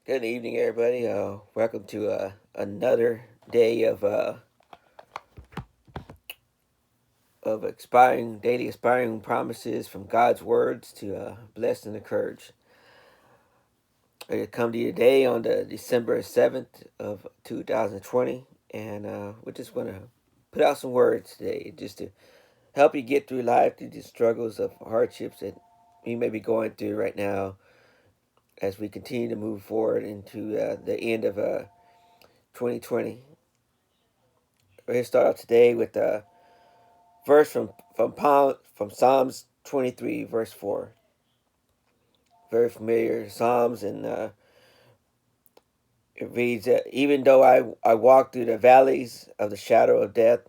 Good evening, everybody. Welcome to another day of expiring daily expiring promises from God's words to bless and encourage. I come to you today on the December 7th of 2020, and we're just going to put out some words today, just to help you get through life, through the struggles of hardships that you may be going through right now, as we continue to move forward into the end of 2020. We're going to start off today with verse from Psalms 23, verse 4. Very familiar Psalms, and it reads, "Even though I walk through the valleys of the shadow of death,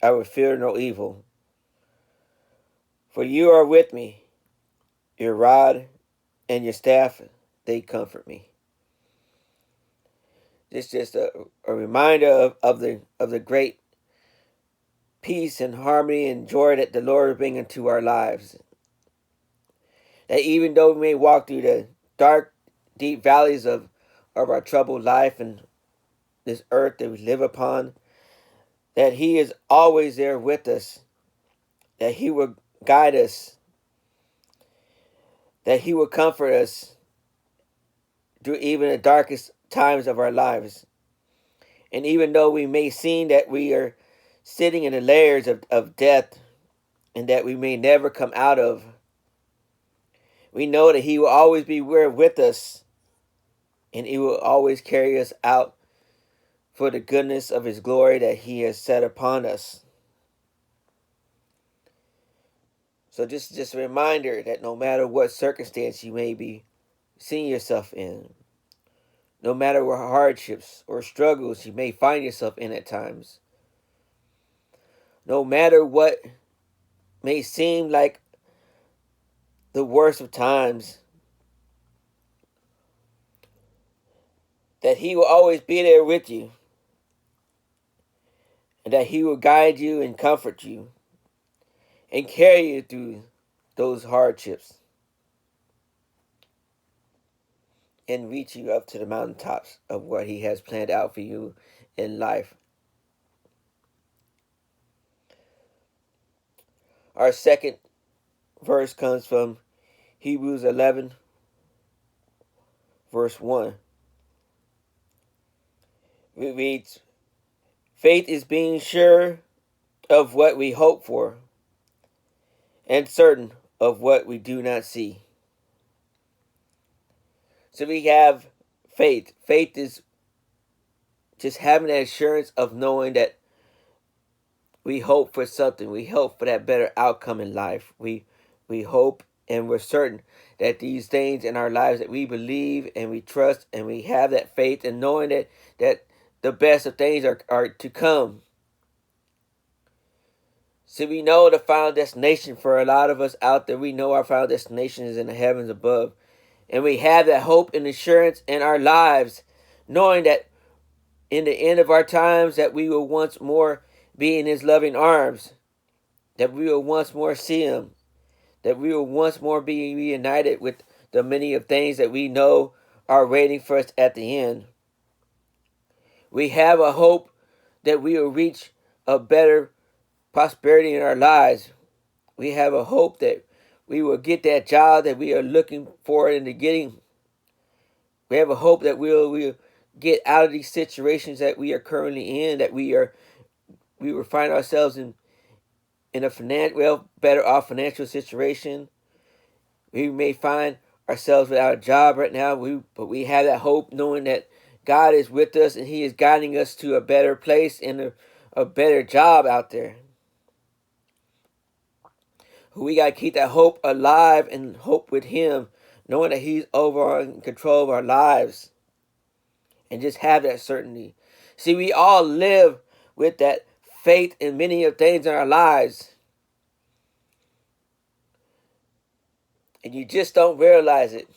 I will fear no evil. For you are with me; your rod and your staff, they comfort me." It's just a reminder of the great peace and harmony and joy that the Lord is bringing to our lives. That even though we may walk through the dark, deep valleys of our troubled life and this earth that we live upon, that He is always there with us, that He will guide us, that He will comfort us through even the darkest times of our lives. And even though we may seem that we are sitting in the layers of death and that we may never come out of, we know that He will always be with us, and He will always carry us out for the goodness of His glory that He has set upon us. So just a reminder that no matter what circumstance you may be seeing yourself in, no matter what hardships or struggles you may find yourself in at times, no matter what may seem like the worst of times, that He will always be there with you, and that He will guide you and comfort you and carry you through those hardships and reach you up to the mountaintops of what He has planned out for you in life. Our second verse comes from Hebrews 11, verse 1. It reads, "Faith is being sure of what we hope for and certain of what we do not see." So we have faith. Faith is just having that assurance of knowing that we hope for something. We hope for that better outcome in life. We hope and we're certain that these things in our lives that we believe and we trust and we have that faith and knowing that the best of things are to come. So we know the final destination for a lot of us out there. We know our final destination is in the heavens above. And we have that hope and assurance in our lives, knowing that in the end of our times that we will once more be in His loving arms, that we will once more see Him, that we will once more be reunited with the many of things that we know are waiting for us at the end. We have a hope that we will reach a better prosperity in our lives. We have a hope that we will get that job that we are looking for into getting. We have a hope that we'll get out of these situations that we are currently in, that we will find ourselves in a better off financial situation. We may find ourselves without a job right now, but we have that hope knowing that God is with us and He is guiding us to a better place and a better job out there. We got to keep that hope alive and hope with Him, knowing that He's over in control of our lives, and just have that certainty. See, we all live with that faith in many of things in our lives, and you just don't realize it.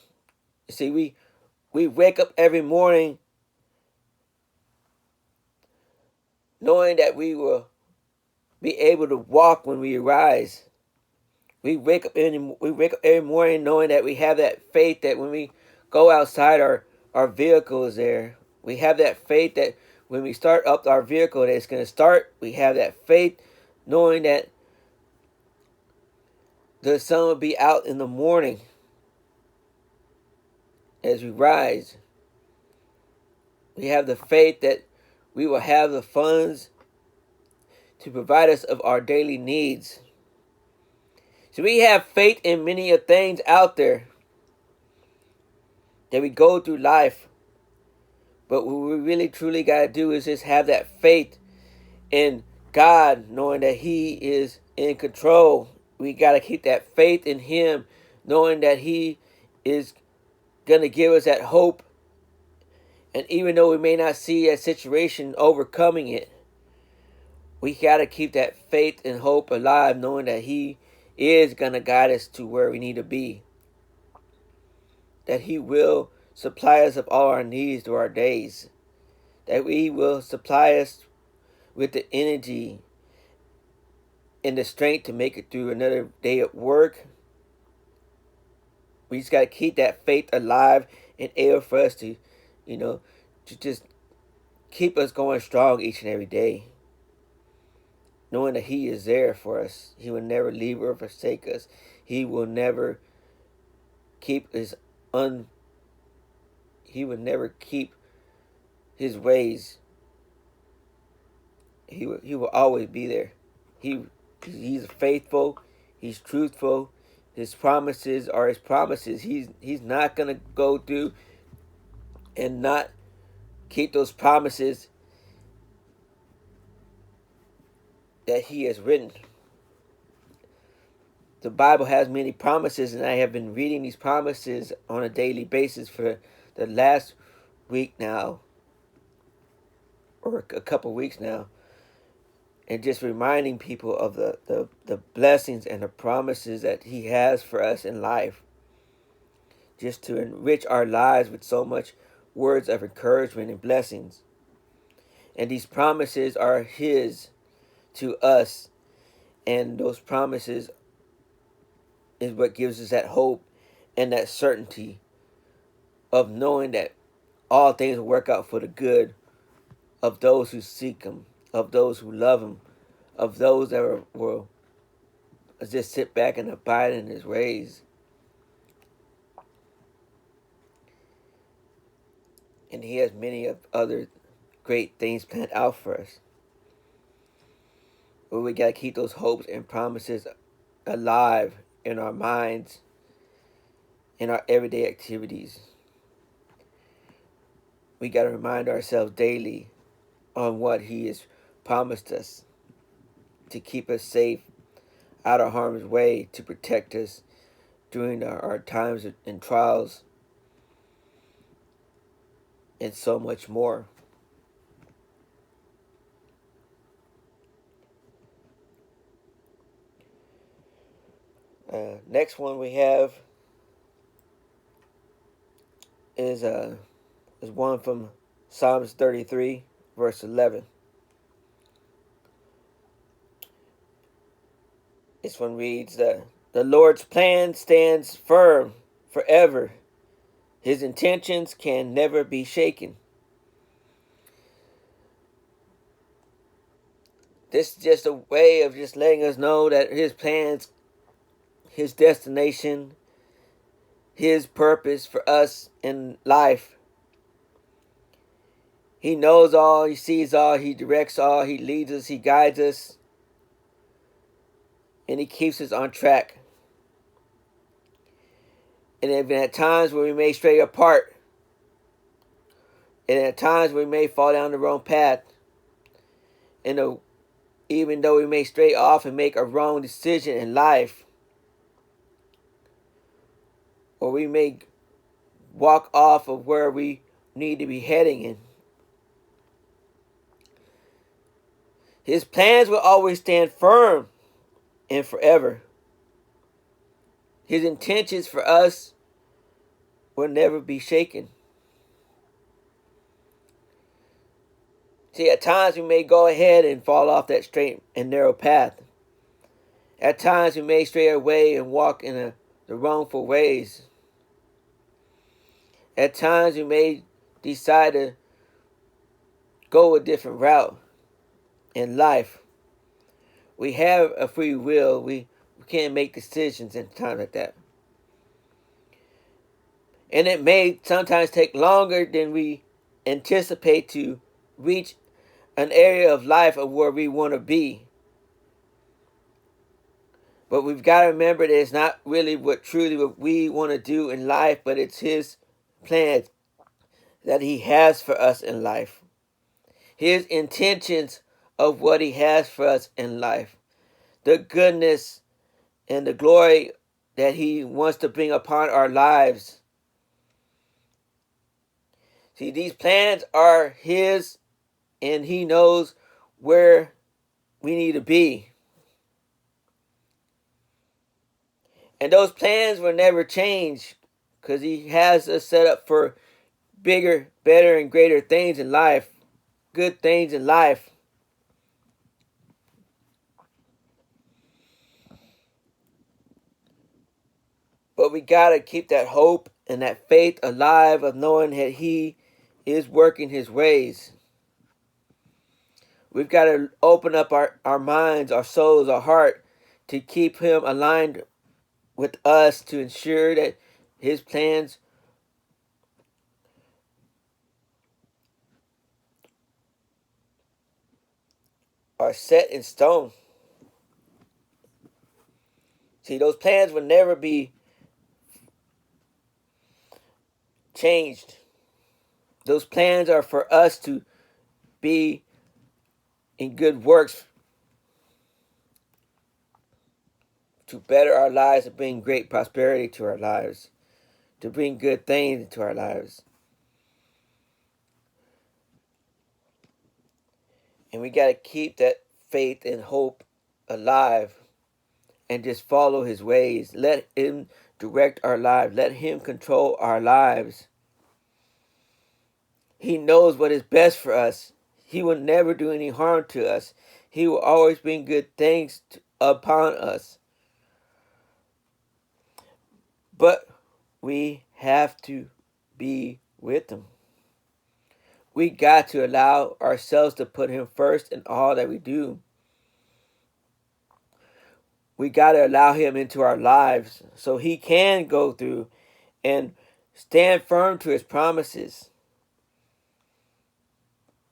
See, we wake up every morning knowing that we will be able to walk when we arise. We wake up every morning knowing that we have that faith that when we go outside our our vehicle is there. We have that faith that when we start up our vehicle, that it's going to start. We have that faith knowing that the sun will be out in the morning as we rise. We have the faith that we will have the funds to provide us of our daily needs. So we have faith in many of things out there that we go through life. But what we really truly got to do is just have that faith in God, knowing that He is in control. We got to keep that faith in Him, knowing that He is going to give us that hope. And even though we may not see a situation overcoming it, we got to keep that faith and hope alive, knowing that He is going to guide us to where we need to be. That He will supply us of all our needs through our days. That He will supply us with the energy and the strength to make it through another day at work. We just got to keep that faith alive and able for us to, to just keep us going strong each and every day. Knowing that He is there for us. He will never leave or forsake us. He will never keep He will never keep His ways. He will always be there. He's faithful. He's truthful. His promises are His promises. He's not gonna go through and not keep those promises that He has written. The Bible has many promises, and I have been reading these promises on a daily basis for the last week now, or a couple weeks now, and just reminding people of the blessings and the promises that He has for us in life, just to enrich our lives with so much words of encouragement and blessings. And these promises are His to us, and those promises is what gives us that hope and that certainty of knowing that all things will work out for the good of those who seek Him, of those who love Him, of those that will just sit back and abide in His ways. And He has many of other great things planned out for us. But we got to keep those hopes and promises alive in our minds, in our everyday activities. We got to remind ourselves daily on what He has promised us to keep us safe, out of harm's way, to protect us during our times and trials, and so much more. Next one we have is one from Psalms 33, verse 11. This one reads, the Lord's plan stands firm forever. His intentions can never be shaken. This is just a way of just letting us know that His plans, His destination, His purpose for us in life. He knows all, He sees all, He directs all, He leads us, He guides us, and He keeps us on track. And even at times when we may stray apart, and at times we may fall down the wrong path, and even though we may stray off and make a wrong decision in life, or we may walk off of where we need to be heading in, His plans will always stand firm and forever. His intentions for us will never be shaken. See, at times we may go ahead and fall off that straight and narrow path. At times we may stray away and walk in the wrongful ways. At times we may decide to go a different route in life. We have a free will. We can't make decisions in times like that. And it may sometimes take longer than we anticipate to reach an area of life of where we want to be. But we've got to remember that it's not really what we want to do in life, but it's His plans that He has for us in life. His intentions of what He has for us in life. The goodness and the glory that He wants to bring upon our lives. See, these plans are His, and He knows where we need to be. And those plans will never change because He has us set up for bigger, better, and greater things in life. Good things in life. But we got to keep that hope and that faith alive of knowing that He is working His ways. We've got to open up our minds, our souls, our heart to keep Him aligned with us to ensure that His plans are set in stone. See, those plans will never be changed. Those plans are for us to be in good works to better our lives, to bring great prosperity to our lives, to bring good things into our lives. And we got to keep that faith and hope alive and just follow His ways. Let Him direct our lives. Let Him control our lives. He knows what is best for us. He will never do any harm to us. He will always bring good things upon us. But we have to be with Him. We got to allow ourselves to put Him first in all that we do. We got to allow Him into our lives so He can go through and stand firm to His promises,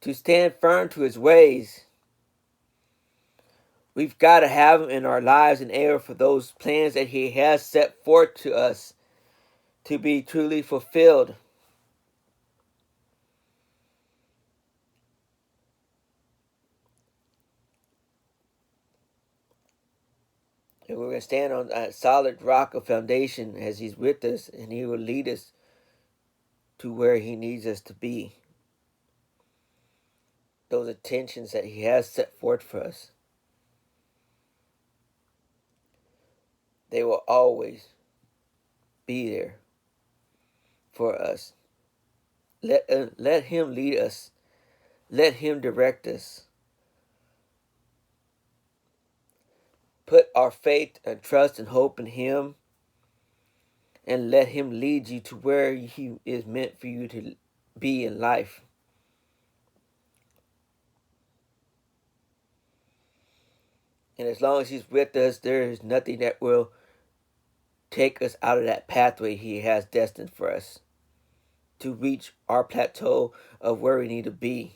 to stand firm to His ways. We've got to have Him in our lives in order for those plans that He has set forth to us to be truly fulfilled. And we're going to stand on a solid rock of foundation as He's with us, and He will lead us to where He needs us to be. Those intentions that He has set forth for us, they will always be there for us. Let Him lead us. Let Him direct us. Put our faith and trust and hope in Him, and let Him lead you to where He is meant for you to be in life. And as long as He's with us, there is nothing that will take us out of that pathway He has destined for us to reach our plateau of where we need to be,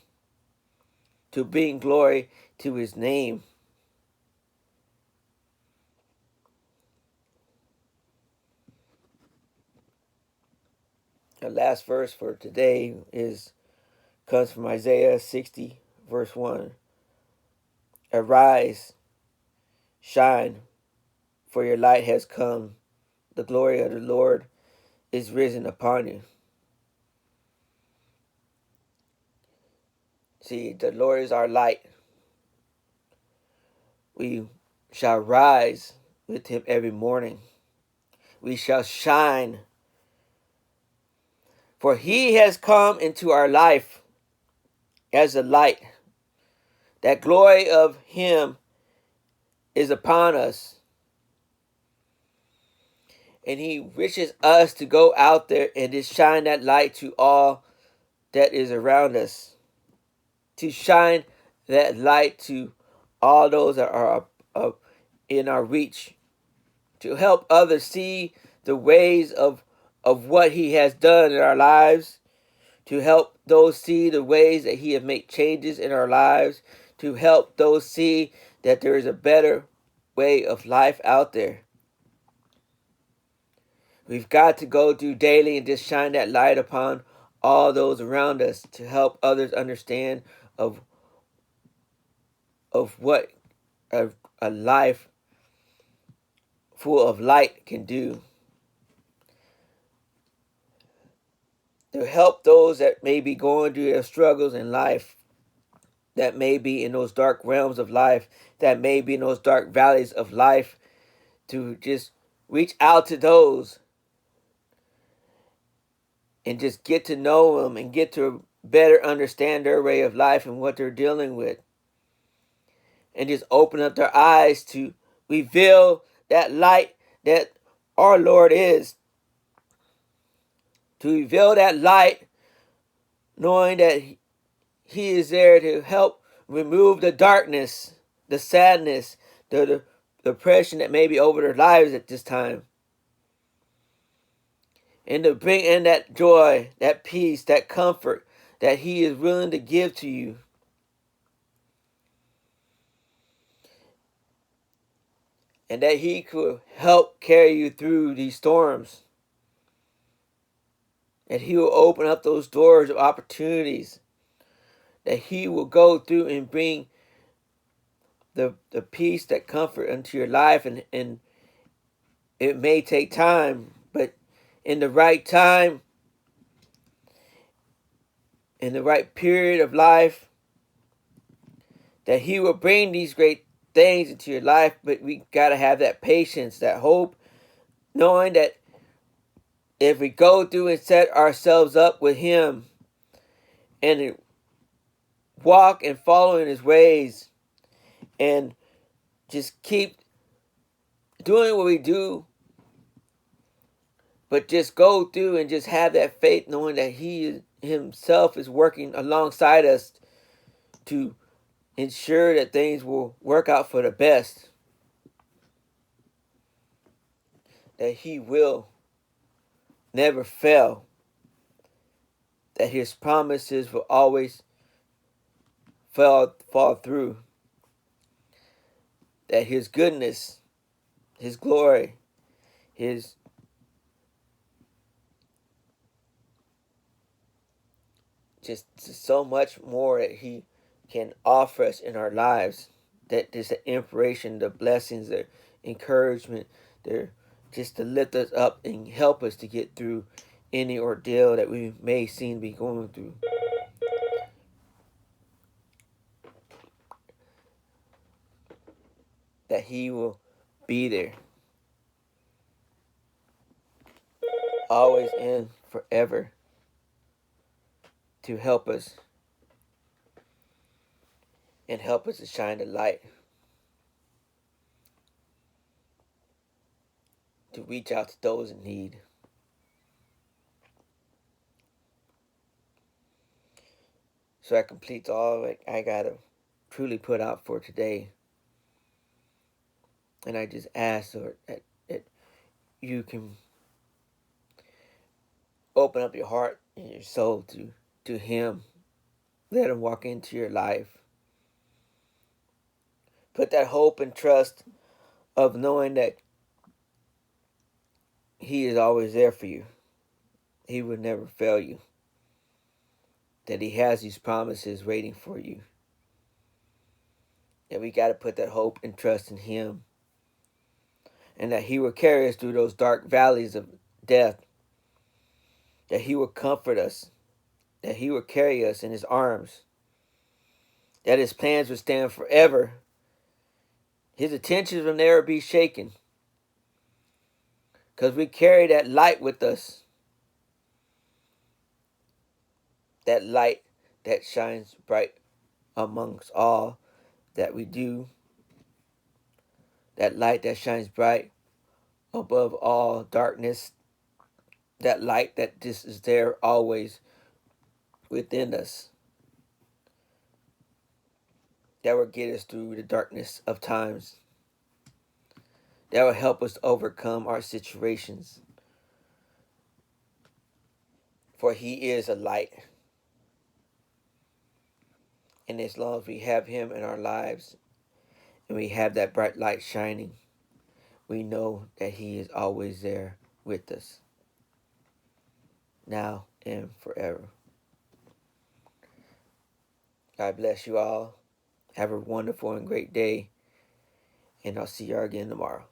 to bring glory to His name. The last verse for today comes from Isaiah 60, verse 1. Arise, shine, for your light has come. The glory of the Lord is risen upon you. See, the Lord is our light. We shall rise with Him every morning. We shall shine. For He has come into our life as a light. That glory of Him is upon us. And He wishes us to go out there and just shine that light to all that is around us, to shine that light to all those that are in our reach, to help others see the ways of what he has done in our lives, to help those see the ways that he has made changes in our lives, to help those see that there is a better way of life out there. We've got to go through daily and just shine that light upon all those around us to help others understand of what a life full of light can do. To help those that may be going through their struggles in life, that may be in those dark realms of life, that may be in those dark valleys of life, to just reach out to those and just get to know them and get to better understand their way of life and what they're dealing with. And just open up their eyes to reveal that light that our Lord is. To reveal that light, knowing that he is there to help remove the darkness, the sadness, the depression that may be over their lives at this time. And to bring in that joy, that peace, that comfort that he is willing to give to you. And that he could help carry you through these storms. That he will open up those doors of opportunities. That he will go through and bring the peace, that comfort into your life. And it may take time, but in the right time, in the right period of life, that he will bring these great things into your life. But we got to have that patience, that hope, knowing that if we go through and set ourselves up with him and walk and follow in his ways and just keep doing what we do, but just go through and just have that faith, knowing that he himself is working alongside us to ensure that things will work out for the best. That he will never fail. That his promises will always fall through. That his goodness, his glory, his just so much more that he can offer us in our lives. That there's the inspiration, the blessings, the encouragement, the just to lift us up and help us to get through any ordeal that we may seem to be going through. That he will be there, always and forever, to help us and help us to shine the light, to reach out to those in need. So that completes all that I gotta truly put out for today. And I just ask, Lord, that you can open up your heart and your soul to him. Let him walk into your life. Put that hope and trust of knowing that he is always there for you. He will never fail you. That he has these promises waiting for you. And we got to put that hope and trust in him. And that he will carry us through those dark valleys of death. That he will comfort us. That he will carry us in his arms. That his plans will stand forever. His intentions will never be shaken. Because we carry that light with us. That light that shines bright amongst all that we do. That light that shines bright above all darkness. That light that just is there always within us that will get us through the darkness of times, that will help us overcome our situations. For he is a light. And as long as we have him in our lives and we have that bright light shining, we know that he is always there with us, now and forever. God bless you all. Have a wonderful and great day. And I'll see you again tomorrow.